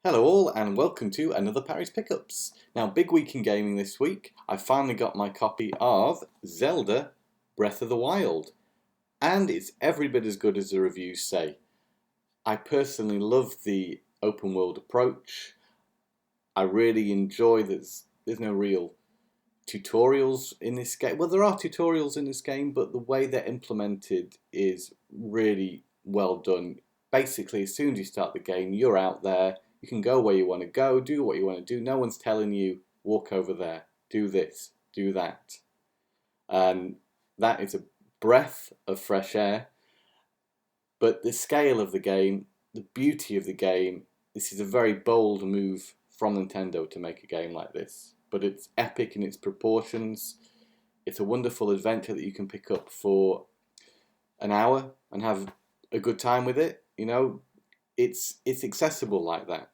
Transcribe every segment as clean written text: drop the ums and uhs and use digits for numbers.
Hello all and welcome to another Parry's Pickups. Now, big week in gaming this week. I finally got my copy of Zelda Breath of the Wild, and it's every bit as good as the reviews say. I personally love the open world approach. I really enjoy that there's no real tutorials in this game. Well, there are tutorials in this game, but the way they're implemented is really well done. Basically, as soon as you start the game, you're out there. You can go where you want to go, do what you want to do. No one's telling you, walk over there, do this, do that. And that is a breath of fresh air. But the scale of the game, the beauty of the game, this is a very bold move from Nintendo to make a game like this. But it's epic in its proportions. It's a wonderful adventure that you can pick up for an hour and have a good time with it. You know, it's accessible like that.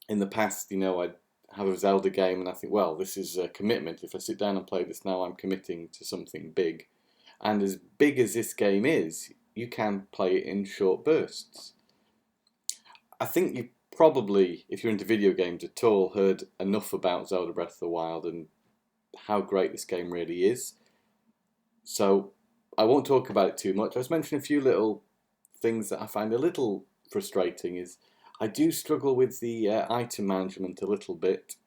In the past, I'd have a Zelda game and I think, well, this is a commitment. If I sit down and play this now, I'm committing to something big. And as big as this game is, you can play it in short bursts. I think you probably, if you're into video games at all, heard enough about Zelda Breath of the Wild and how great this game really is. So I won't talk about it too much. I was mentioning a few little things that I find a little frustrating is I do struggle with the item management a little bit.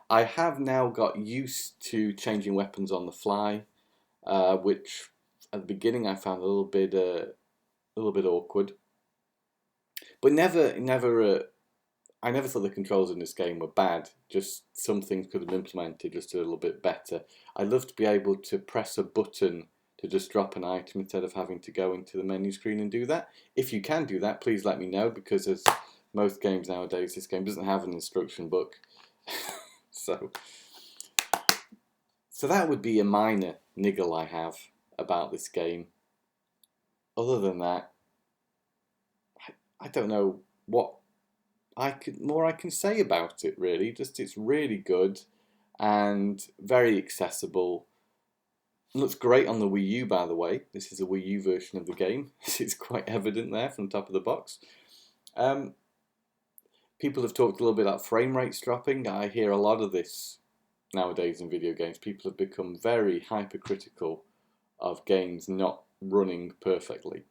I have now got used to changing weapons on the fly, which at the beginning I found a little bit awkward. But I never thought the controls in this game were bad. Just some things could have been implemented just a little bit better. I'd love to be able to press a button to just drop an item instead of having to go into the menu screen and do that. If you can do that, please let me know, because as most games nowadays, this game doesn't have an instruction book. so that would be a minor niggle I have about this game. Other than that, I don't know what I can say about it really. Just it's really good and very accessible. Looks great on the Wii U, by the way. This is a Wii U version of the game. It's quite evident there from the top of the box. People have talked a little bit about frame rates dropping. I hear a lot of this nowadays in video games. People have become very hypercritical of games not running perfectly.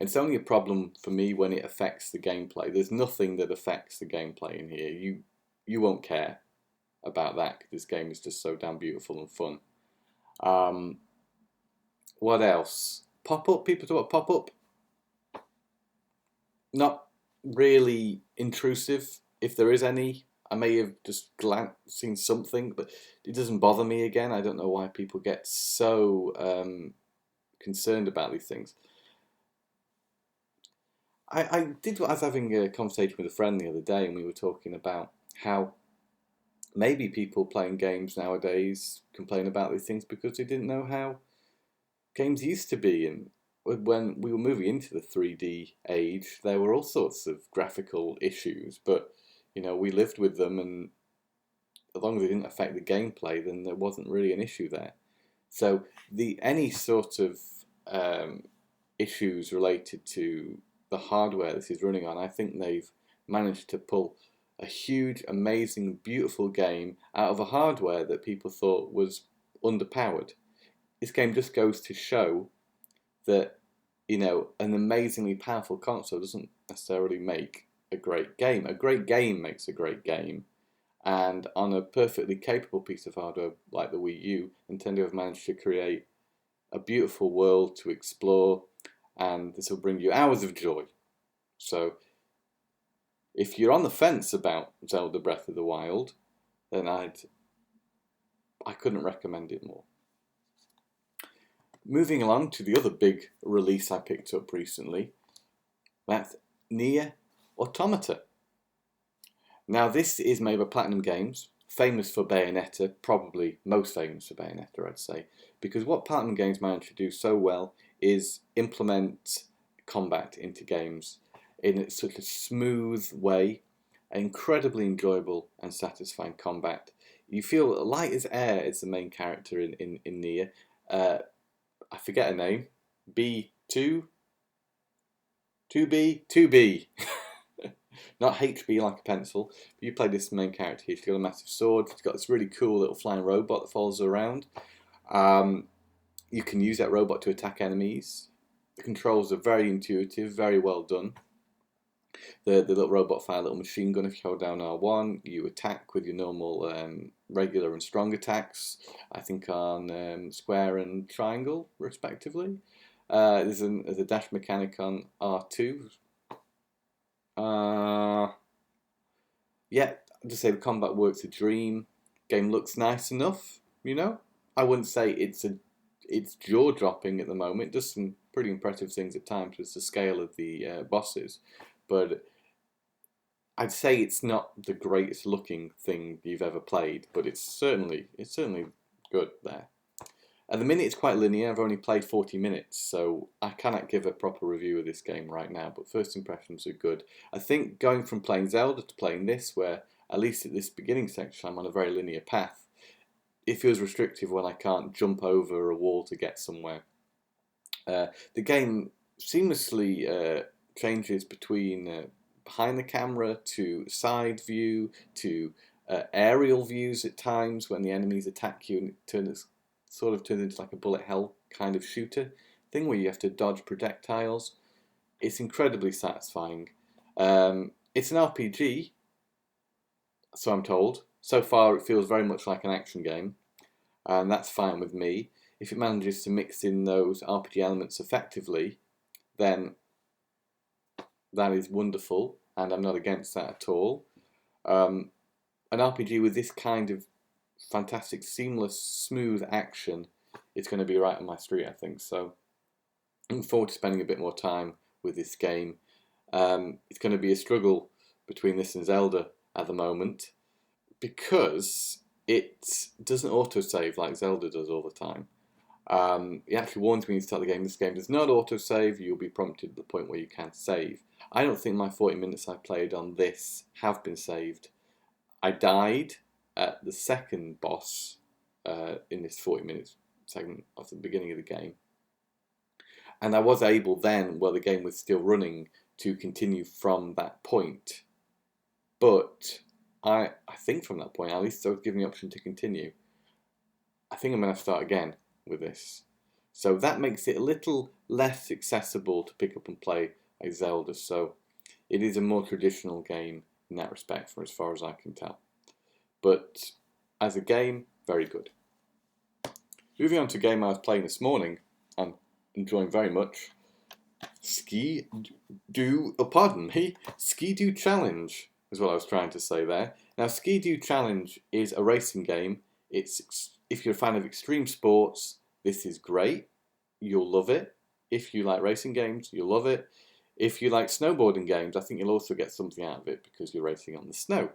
It's only a problem for me when it affects the gameplay. There's nothing that affects the gameplay in here. You won't care about that because this game is just so damn beautiful and fun. What else? Pop-up. People talk about pop-up. Not really intrusive, if there is any. I may have just seen something, but it doesn't bother me again. I don't know why people get so concerned about these things. I was having a conversation with a friend the other day, and we were talking about how maybe people playing games nowadays complain about these things because they didn't know how games used to be. And when we were moving into the 3D age, there were all sorts of graphical issues, but we lived with them, and as long as they didn't affect the gameplay, then there wasn't really an issue there. So any sort of issues related to the hardware this is running on, I think they've managed to pull a huge, amazing, beautiful game out of a hardware that people thought was underpowered. This game just goes to show that an amazingly powerful console doesn't necessarily make a great game. A great game makes a great game, and on a perfectly capable piece of hardware like the Wii U, Nintendo have managed to create a beautiful world to explore, and this will bring you hours of joy. So if you're on the fence about Zelda Breath of the Wild, then I couldn't recommend it more. Moving along to the other big release I picked up recently, that's Nier Automata. Now this is made by Platinum Games, famous for Bayonetta, probably most famous for Bayonetta I'd say, because what Platinum Games managed to do so well is implement combat into games in such a smooth way, incredibly enjoyable and satisfying combat. You feel light as air as the main character in Nier. I forget her name. B2? 2B? 2B. Not HB like a pencil, but you play this main character here. She's got a massive sword. She's got this really cool little flying robot that follows her around. You can use that robot to attack enemies. The controls are very intuitive, very well done. The little robot fire a little machine gun. If you hold down R1, you attack with your normal regular and strong attacks. I think on square and triangle, respectively. There's a dash mechanic on R2. Yeah, I'd just say the combat works a dream. Game looks nice enough, you know. I wouldn't say it's jaw dropping at the moment. It does some pretty impressive things at times with the scale of the bosses, but I'd say it's not the greatest looking thing you've ever played. But it's certainly good there. At the minute, it's quite linear. I've only played 40 minutes, so I cannot give a proper review of this game right now, but first impressions are good. I think going from playing Zelda to playing this, where at least at this beginning section I'm on a very linear path, it feels restrictive when I can't jump over a wall to get somewhere. The game seamlessly changes between behind the camera to side view to aerial views at times when the enemies attack you, and it turns into like a bullet hell kind of shooter thing where you have to dodge projectiles. It's incredibly satisfying. It's an RPG, so I'm told. So far it feels very much like an action game, and that's fine with me. If it manages to mix in those RPG elements effectively, then that is wonderful, and I'm not against that at all. An RPG with this kind of fantastic, seamless, smooth action, it's going to be right on my street, I think. So, looking forward to spending a bit more time with this game. It's going to be a struggle between this and Zelda at the moment because it doesn't autosave like Zelda does all the time. It actually warns me when you start the game, this game does not autosave, you'll be prompted at the point where you can save. I don't think my 40 minutes I played on this have been saved. I died at the second boss in this 40 minutes segment of the beginning of the game. And I was able then, while the game was still running, to continue from that point. But I think from that point, at least I was given the option to continue. I think I'm going to start again with this. So that makes it a little less accessible to pick up and play like Zelda. So it is a more traditional game in that respect, for as far as I can tell. But as a game, very good. Moving on to a game I was playing this morning and enjoying very much. Skidoo Challenge is what I was trying to say there. Now, Skidoo Challenge is a racing game. If you're a fan of extreme sports, this is great. You'll love it. If you like racing games, you'll love it. If you like snowboarding games, I think you'll also get something out of it because you're racing on the snow.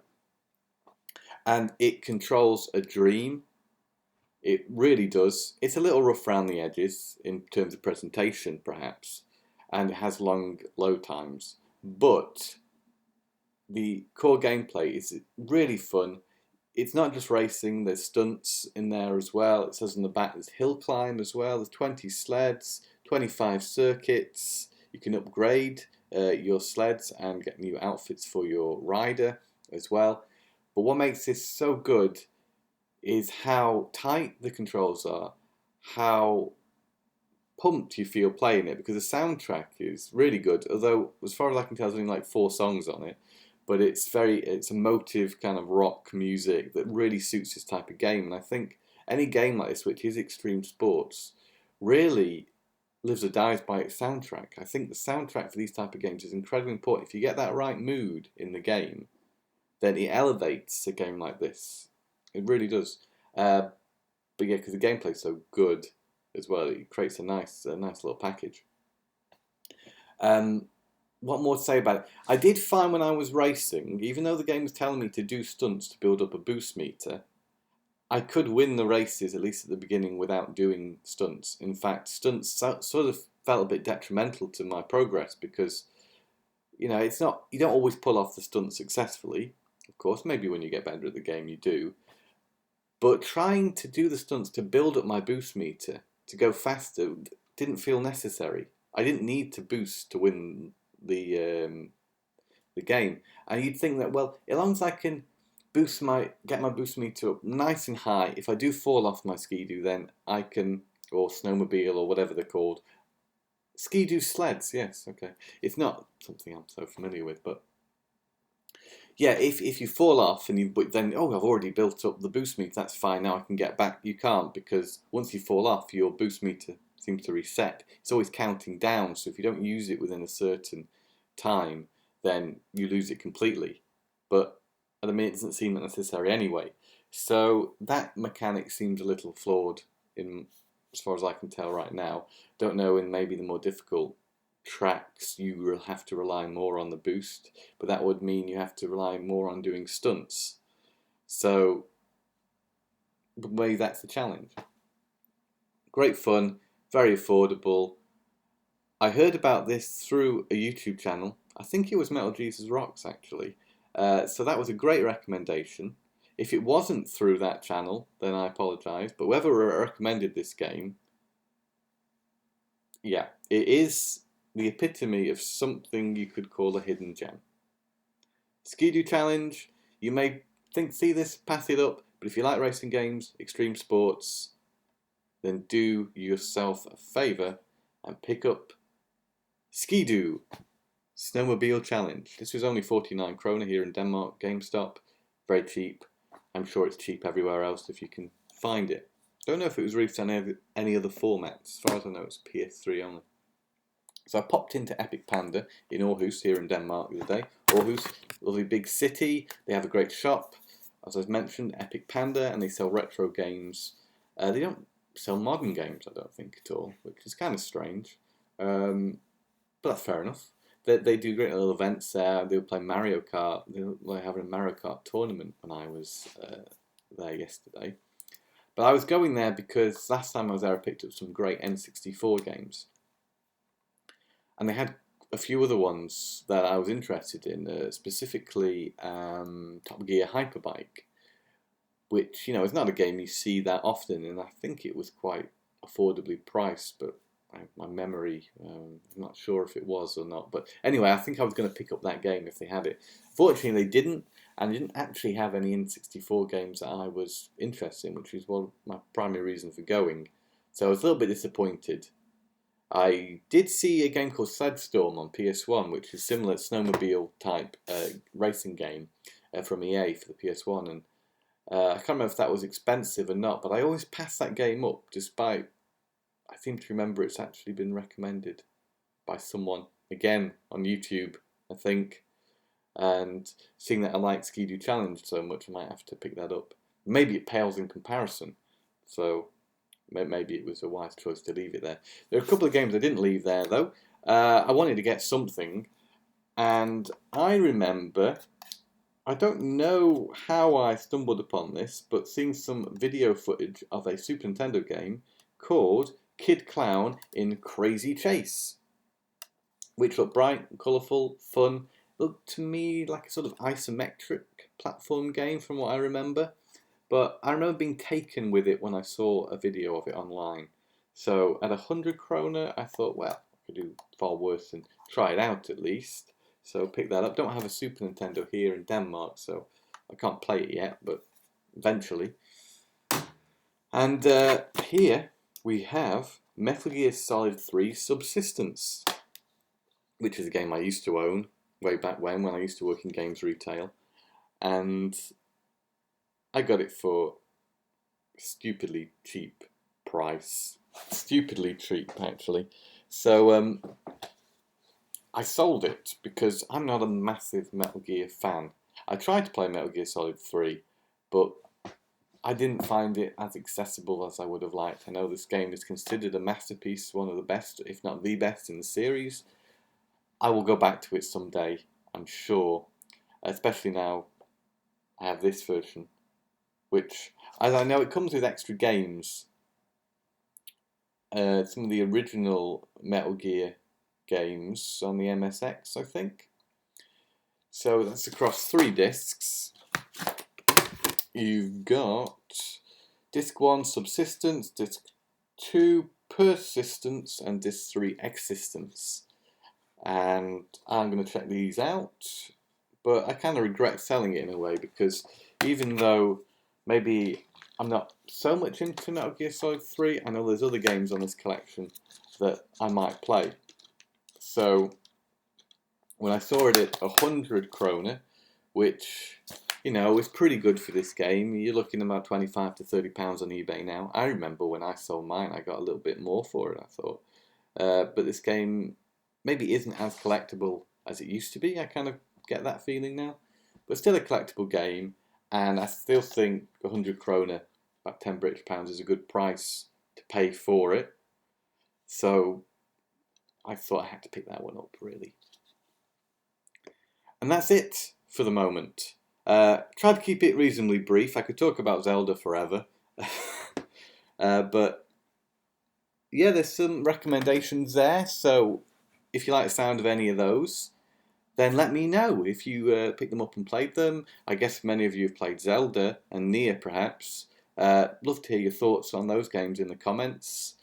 And it controls a dream. It really does. It's a little rough around the edges in terms of presentation, perhaps, and it has long load times. But the core gameplay is really fun. It's not just racing, there's stunts in there as well. It says on the back there's hill climb as well. There's 20 sleds, 25 circuits. You can upgrade your sleds and get new outfits for your rider as well. But what makes this so good is how tight the controls are, how pumped you feel playing it, because the soundtrack is really good. Although, as far as I can tell, there's only like 4 songs on it. But it's emotive kind of rock music that really suits this type of game. And I think any game like this, which is extreme sports, really lives or dies by its soundtrack. I think the soundtrack for these type of games is incredibly important. If you get that right mood in the game, then it elevates a game like this. It really does. But yeah, because the gameplay's so good as well, it creates a nice little package. What more to say about it? I did find when I was racing, even though the game was telling me to do stunts to build up a boost meter, I could win the races, at least at the beginning, without doing stunts. In fact, stunts sort of felt a bit detrimental to my progress because, you know, you don't always pull off the stunts successfully. Of course, maybe when you get better at the game you do. But trying to do the stunts to build up my boost meter, to go faster, didn't feel necessary. I didn't need to boost to win the the game. And you'd think that, well, as long as I can get my boost meter up nice and high, if I do fall off my Skidoo, then I can, or snowmobile or whatever they're called. Skidoo sleds, yes, okay. It's not something I'm so familiar with, but yeah, if you fall off and but then, oh, I've already built up the boost meter, that's fine, now I can get back. You can't, because once you fall off, your boost meter seems to reset. It's always counting down, so if you don't use it within a certain time, then you lose it completely. But at the minute, it doesn't seem necessary anyway. So that mechanic seems a little flawed, in as far as I can tell right now. Don't know, in maybe the more difficult tracks you will have to rely more on the boost, but that would mean you have to rely more on doing stunts. So maybe that's the challenge. Great fun, very affordable. I heard about this through a YouTube channel. I think it was Metal Jesus Rocks, actually. So that was a great recommendation. If it wasn't through that channel, then I apologise. But whoever recommended this game, yeah, it is the epitome of something you could call a hidden gem. Skidoo challenge, you may see this, pass it up, but if you like racing games, extreme sports, then do yourself a favour and pick up Skidoo Snowmobile Challenge. This was only 49 kroner here in Denmark, GameStop, very cheap. I'm sure it's cheap everywhere else if you can find it. Don't know if it was released on any other formats. As far as I know, it's PS3 only. So I popped into Epic Panda in Aarhus here in Denmark the other day. Aarhus, lovely big city. They have a great shop. As I've mentioned, Epic Panda, and they sell retro games. They don't sell modern games, I don't think, at all, which is kind of strange. But that's fair enough. They do great little events there. They would play Mario Kart. They were having a Mario Kart tournament when I was there yesterday. But I was going there because last time I was there I picked up some great N64 games. And they had a few other ones that I was interested in, specifically Top Gear Hyperbike, which, is not a game you see that often, and I think it was quite affordably priced, but my memory, I'm not sure if it was or not. But anyway, I think I was going to pick up that game if they had it. Fortunately, they didn't, and they didn't actually have any N64 games that I was interested in, which is one of my primary reason for going. So I was a little bit disappointed. I did see a game called Sledstorm on PS1, which is similar snowmobile type racing game from EA for the PS1, and I can't remember if that was expensive or not, but I always pass that game up, despite I seem to remember it's actually been recommended by someone, again, on YouTube, I think, and seeing that I like Skidoo Challenge so much, I might have to pick that up. Maybe it pales in comparison, so maybe it was a wise choice to leave it there. There are a couple of games I didn't leave there, though. I wanted to get something, and I remember, I don't know how I stumbled upon this, but seeing some video footage of a Super Nintendo game called Kid Clown in Crazy Chase, which looked bright, colourful, fun. Looked to me like a sort of isometric platform game from what I remember. But I remember being taken with it when I saw a video of it online. So at 100 kroner, I thought, well, I could do far worse and try it out at least. So pick that up. Don't have a Super Nintendo here in Denmark, so I can't play it yet, but eventually. And here we have Metal Gear Solid 3 Subsistence, which is a game I used to own way back when I used to work in games retail. And I got it for stupidly cheap price. Stupidly cheap, actually. So I sold it because I'm not a massive Metal Gear fan. I tried to play Metal Gear Solid 3, but I didn't find it as accessible as I would have liked. I know this game is considered a masterpiece, one of the best, if not the best in the series. I will go back to it someday, I'm sure. Especially now I have this version, which, as I know, it comes with extra games. Some of the original Metal Gear games on the MSX, I think. So that's across 3 discs. You've got Disc 1 Subsistence, Disc 2 Persistence, and Disc 3 Existence. And I'm going to check these out. but I kind of regret selling it in a way, because even though maybe I'm not so much into Metal Gear Solid 3, I know there's other games on this collection that I might play. So when I saw it at 100 kroner, which, you know, is pretty good for this game. You're looking at about 25 to 30 pounds on eBay now. I remember when I sold mine, I got a little bit more for it, I thought. But this game maybe isn't as collectible as it used to be. I kind of get that feeling now. But still a collectible game, and I still think 100 kroner, about 10 British pounds, is a good price to pay for it. So I thought I had to pick that one up, really. And that's it for the moment. Tried to keep it reasonably brief. I could talk about Zelda forever. But yeah, there's some recommendations there. So if you like the sound of any of those, then let me know if you picked them up and played them. I guess many of you have played Zelda and Nier, perhaps. Love to hear your thoughts on those games in the comments.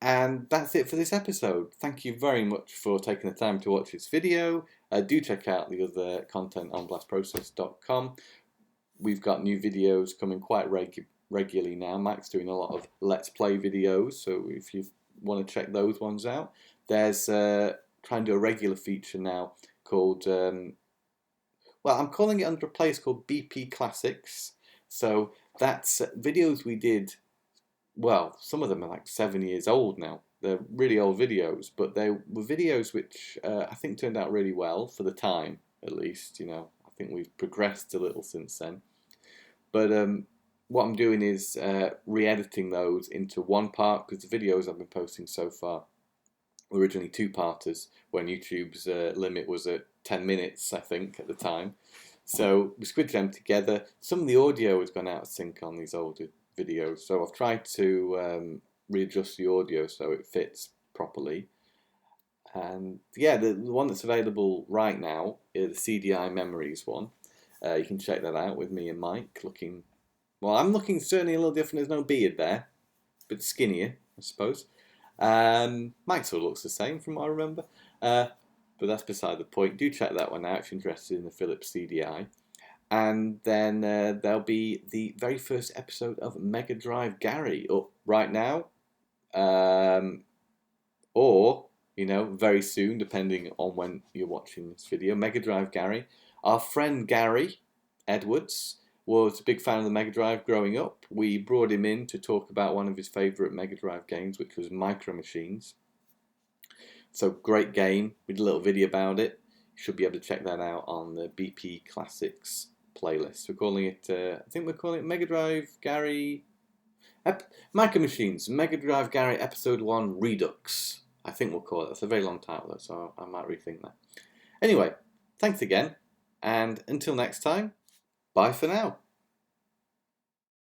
And that's it for this episode. Thank you very much for taking the time to watch this video. Do check out the other content on blastprocess.com. We've got new videos coming quite regularly now. Mike's doing a lot of Let's Play videos, so if you want to check those ones out. There's trying to do a regular feature now called, well, I'm calling it under a place called BP Classics. So that's videos we did. Well, some of them are like 7 years old now. They're really old videos, but they were videos which I think turned out really well for the time, at least. You know, I think we've progressed a little since then. But what I'm doing is re-editing those into one part, because the videos I've been posting so far were originally two-parters, when YouTube's limit was at 10 minutes, I think, at the time. So we squid them together. Some of the audio has gone out of sync on these older videos, so I've tried to readjust the audio so it fits properly. And yeah, the one that's available right now is the CDI Memories one. You can check that out with me and Mike looking, well, I'm looking certainly a little different. There's no beard there, but skinnier, I suppose. Mike sort of looks the same from what I remember, but that's beside the point. Do check that one out if you're interested in the Philips CDI. And then there'll be the very first episode of Mega Drive Gary up right now, or, you know, very soon, depending on when you're watching this video. Mega Drive Gary. Our friend Gary Edwards was a big fan of the Mega Drive growing up. We brought him in to talk about one of his favourite Mega Drive games, which was Micro Machines. So great game. We did a little video about it. You should be able to check that out on the BP Classics playlist. We're calling it, I think we're calling it Mega Drive Gary... Micro Machines, Mega Drive Gary Episode 1 Redux. I think we'll call it. That's a very long title though, so I might rethink that. Anyway, thanks again, and until next time, bye for now.